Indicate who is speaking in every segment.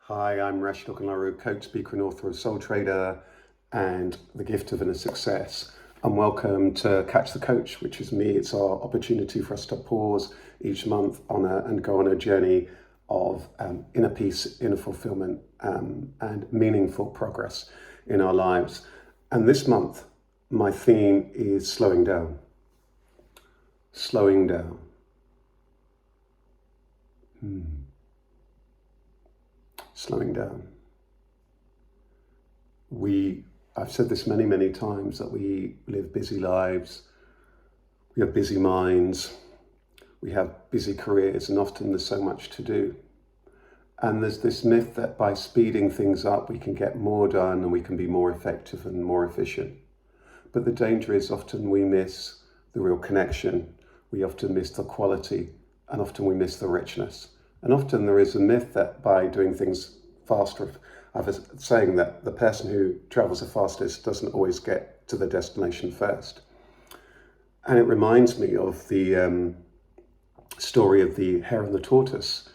Speaker 1: Hi, I'm Rasheed Ogunlaru, coach, speaker, and author of Soul Trader and The Gift of Inner Success. And welcome to Catch the Coach, which is me. It's our opportunity for us to pause each month and go on a journey of inner peace, inner fulfillment, and meaningful progress in our lives. And this month, my theme is slowing down. Slowing down. Slowing down. I've said this many, many times, that we live busy lives, we have busy minds, we have busy careers, and often there's so much to do. And there's this myth that by speeding things up, we can get more done and we can be more effective and more efficient. But the danger is often we miss the real connection, we often miss the quality, and often we miss the richness. And often there is a myth that by doing things faster, I have a saying that the person who travels the fastest doesn't always get to the destination first. And it reminds me of the story of the hare and the tortoise.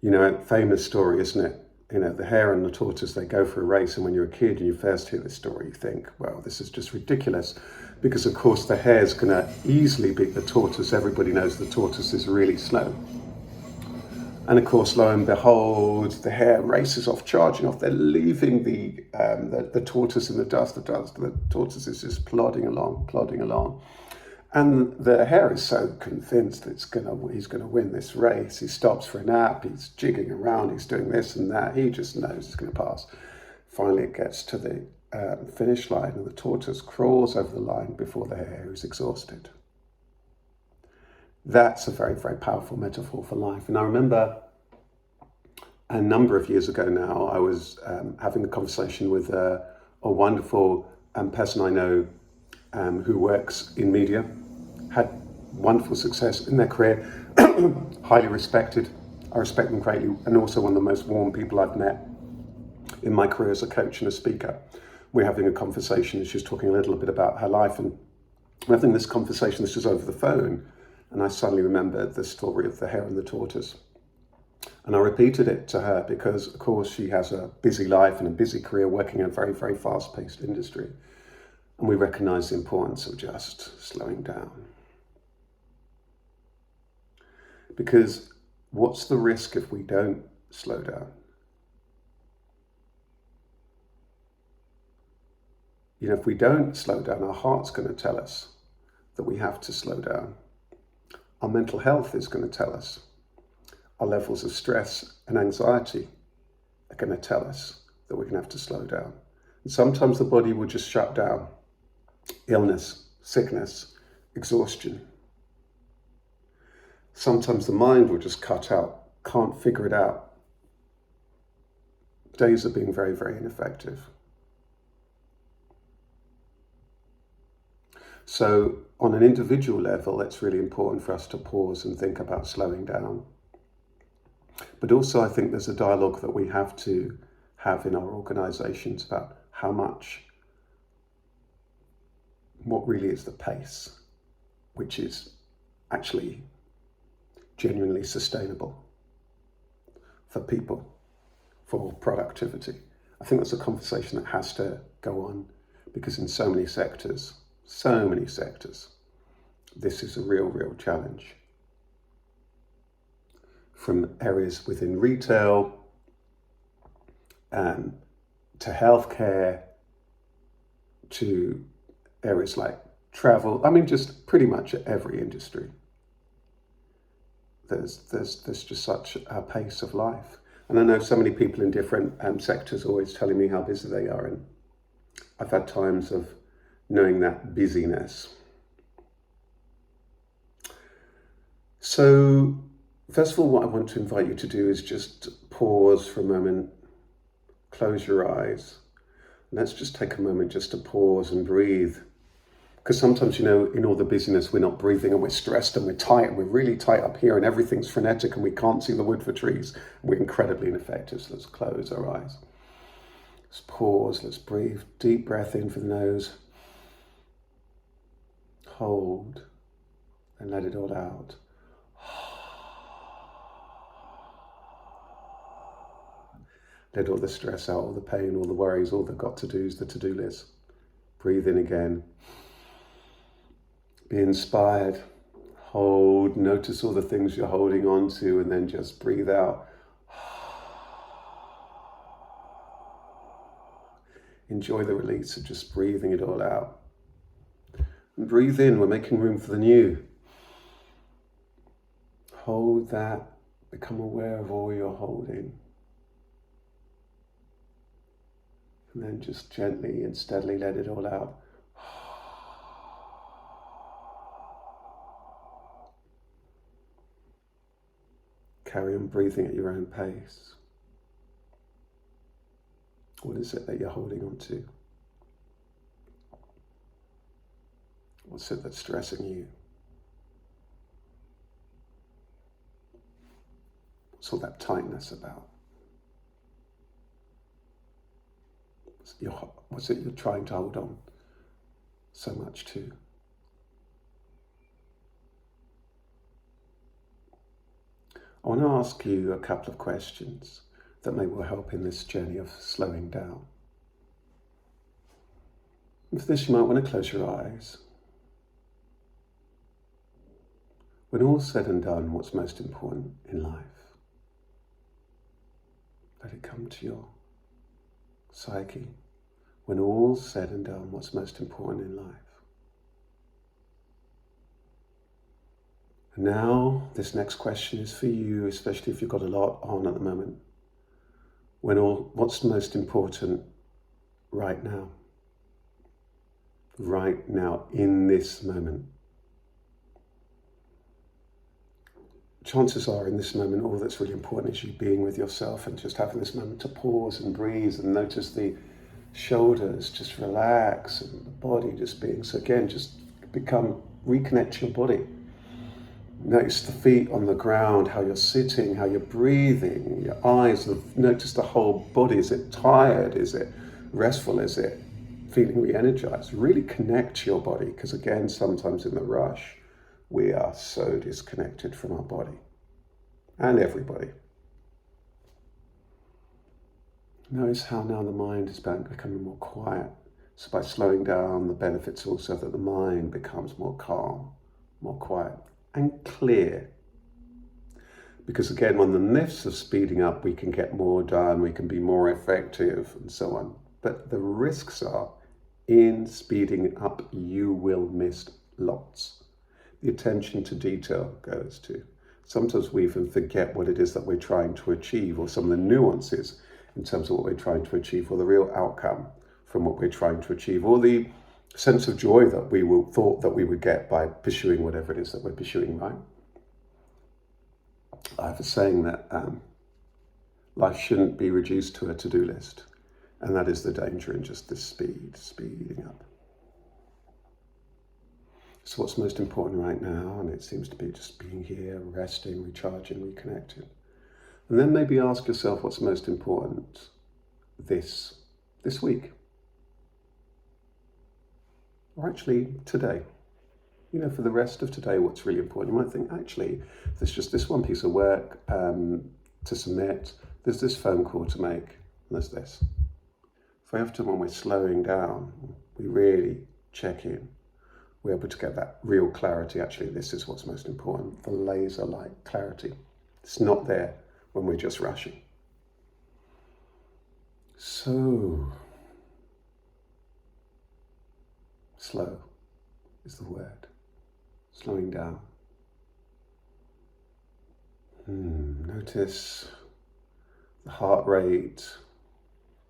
Speaker 1: You know, a famous story, isn't it? You know, the hare and the tortoise, they go for a race, and when you're a kid and you first hear this story, you think, well, this is just ridiculous. Because of course the hare's gonna easily beat the tortoise. Everybody knows the tortoise is really slow. And of course, lo and behold, the hare races off, charging off. They're leaving the tortoise in the dust. The tortoise is just plodding along. And the hare is so convinced that he's gonna win this race. He stops for a nap. He's jigging around. He's doing this and that. He just knows he's going to pass. Finally, it gets to the finish line, and the tortoise crawls over the line before the hare, who's exhausted. That's a very, very powerful metaphor for life. And I remember a number of years ago now, I was having a conversation with a wonderful person I know who works in media, had wonderful success in their career, highly respected. I respect them greatly, and also one of the most warm people I've met in my career as a coach and a speaker. We're having a conversation, and she's talking a little bit about her life, and we're having this conversation. This was over the phone. And I suddenly remembered the story of the hare and the tortoise. And I repeated it to her because, of course, she has a busy life and a busy career working in a very, very fast-paced industry. And we recognize the importance of just slowing down. Because what's the risk if we don't slow down? You know, if we don't slow down, our heart's going to tell us that we have to slow down. Our mental health is going to tell us. Our levels of stress and anxiety are going to tell us that we're going to have to slow down. And sometimes the body will just shut down. Illness, sickness, exhaustion. Sometimes the mind will just cut out, can't figure it out. Days of being very, very ineffective. So on an individual level, it's really important for us to pause and think about slowing down. But also I think there's a dialogue that we have to have in our organizations about what really is the pace, which is actually genuinely sustainable for people, for productivity. I think that's a conversation that has to go on, because in so many sectors, this is a real, real challenge. From areas within retail, to healthcare, to areas like travel. I mean, just pretty much every industry. There's just such a pace of life. And I know so many people in different sectors always telling me how busy they are. And I've had times of knowing that busyness. So, first of all, what I want to invite you to do is just pause for a moment, close your eyes. Let's just take a moment just to pause and breathe. Because sometimes, you know, in all the busyness, we're not breathing, and we're stressed and we're tight, and we're really tight up here, and everything's frenetic, and we can't see the wood for trees. We're incredibly ineffective. So let's close our eyes. Let's pause, let's breathe. Deep breath in through the nose. Hold and let it all out. Let all the stress out, all the pain, all the worries, all the got to do's, the to-do list. Breathe in again. Be inspired. Hold, notice all the things you're holding on to, and then just breathe out. Enjoy the release of just breathing it all out. And breathe in, we're making room for the new. Hold that, become aware of all you're holding. And then just gently and steadily let it all out. Carry on breathing at your own pace. What is it that you're holding on to? What's it that's stressing you? What's all that tightness about? What's it you're trying to hold on so much to? I want to ask you a couple of questions that may well help in this journey of slowing down. And for this, you might want to close your eyes. When all's said and done, what's most important in life? Let it come to your psyche. When all's said and done, what's most important in life? And now, this next question is for you, especially if you've got a lot on at the moment. What's most important right now? Right now, in this moment. Chances are in this moment, all that's really important is you being with yourself and just having this moment to pause and breathe and notice the shoulders just relax and the body just being. So again, just reconnect your body. Notice the feet on the ground, how you're sitting, how you're breathing, your eyes, notice the whole body. Is it tired? Is it restful? Is it feeling re-energized? Really connect to your body, because again, sometimes in the rush, we are so disconnected from our body and everybody. Notice how now the mind is becoming more quiet. So by slowing down, the benefits also that the mind becomes more calm, more quiet and clear. Because again, on the myths of speeding up, we can get more done, we can be more effective and so on. But the risks are in speeding up, you will miss lots. The attention to detail goes to. Sometimes we even forget what it is that we're trying to achieve, or some of the nuances in terms of what we're trying to achieve, or the real outcome from what we're trying to achieve, or the sense of joy that we thought that we would get by pursuing whatever it is that we're pursuing, right? I have a saying that life shouldn't be reduced to a to-do list, and that is the danger in just this speeding up. So what's most important right now, and it seems to be just being here, resting, recharging, reconnecting. And then maybe ask yourself what's most important this week. Or actually today. You know, for the rest of today, what's really important. You might think, actually, there's just this one piece of work to submit, there's this phone call to make, and there's this. Very often when we're slowing down, we really check in. We're able to get that real clarity. Actually, this is what's most important, the laser-like clarity. It's not there when we're just rushing. So, slow is the word. Slowing down. Notice the heart rate is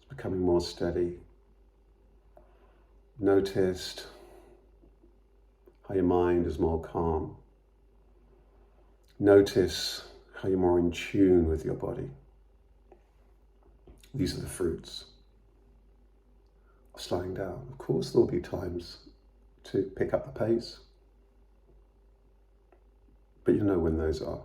Speaker 1: becoming more steady. Noticed how your mind is more calm. Notice how you're more in tune with your body. These are the fruits of slowing down. Of course, there'll be times to pick up the pace, but you know when those are.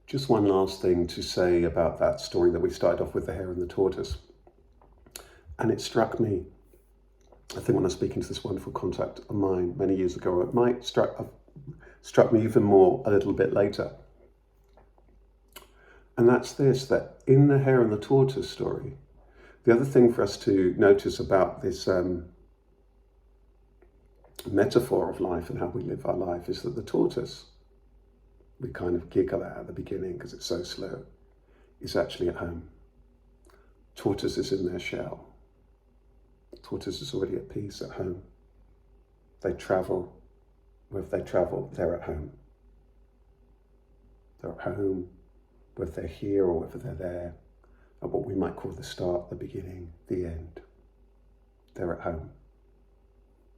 Speaker 1: Just one last thing to say about that story that we started off with, the hare and the tortoise. And it struck me, I think when I was speaking to this wonderful contact of mine many years ago, I've struck me even more a little bit later. And that's this, that in the hare and the tortoise story, the other thing for us to notice about this metaphor of life and how we live our life is that the tortoise, we kind of giggle at the beginning because it's so slow, is actually at home. Tortoise is in their shell. Tortoise is already at peace at home. They travel. Wherever they travel, they're at home. They're at home, whether they're here or whether they're there, at what we might call the start, the beginning, the end. They're at home.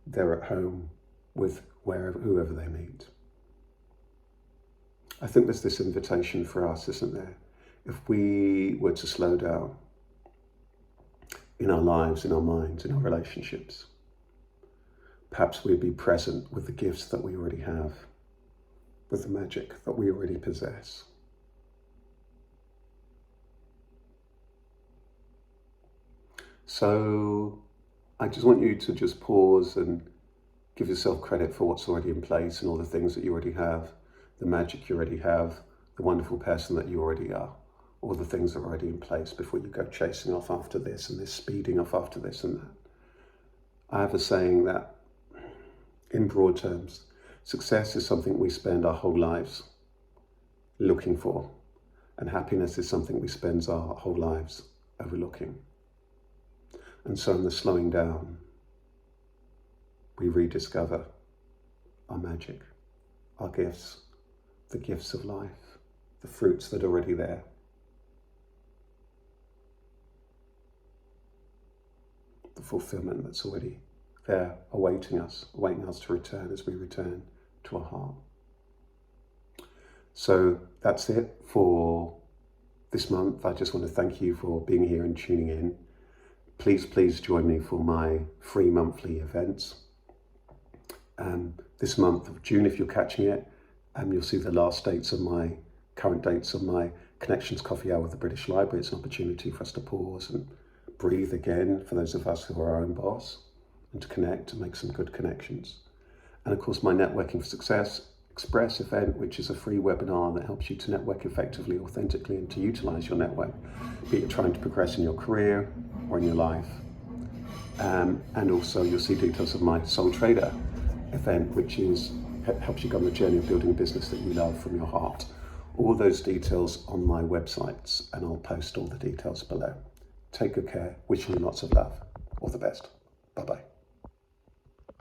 Speaker 1: They're at home with whoever they meet. I think there's this invitation for us, isn't there? If we were to slow down in our lives, in our minds, in our relationships, perhaps we'd be present with the gifts that we already have, with the magic that we already possess. So I just want you to just pause and give yourself credit for what's already in place and all the things that you already have, the magic you already have, the wonderful person that you already are, all the things that are already in place before you go chasing off after this and this, speeding off after this and that. I have a saying that, in broad terms, success is something we spend our whole lives looking for, and happiness is something we spend our whole lives overlooking. And so in the slowing down, we rediscover our magic, our gifts, the gifts of life, the fruits that are already there. The fulfillment that's already there, awaiting us to return as we return to our heart. So that's it for this month. I just want to thank you for being here and tuning in. Please join me for my free monthly events. This month of June, if you're catching it, you'll see the last dates of my current dates of my Connections Coffee Hour with the British Library. It's an opportunity for us to pause and breathe again for those of us who are our own boss, and to connect, to make some good connections. And of course, my Networking for Success Express event, which is a free webinar that helps you to network effectively, authentically, and to utilize your network, be it trying to progress in your career or in your life. And also you'll see details of my Soul Trader event, which helps you go on the journey of building a business that you love from your heart. All those details on my websites, and I'll post all the details below. Take good care, wishing you lots of love. All the best. Bye-bye.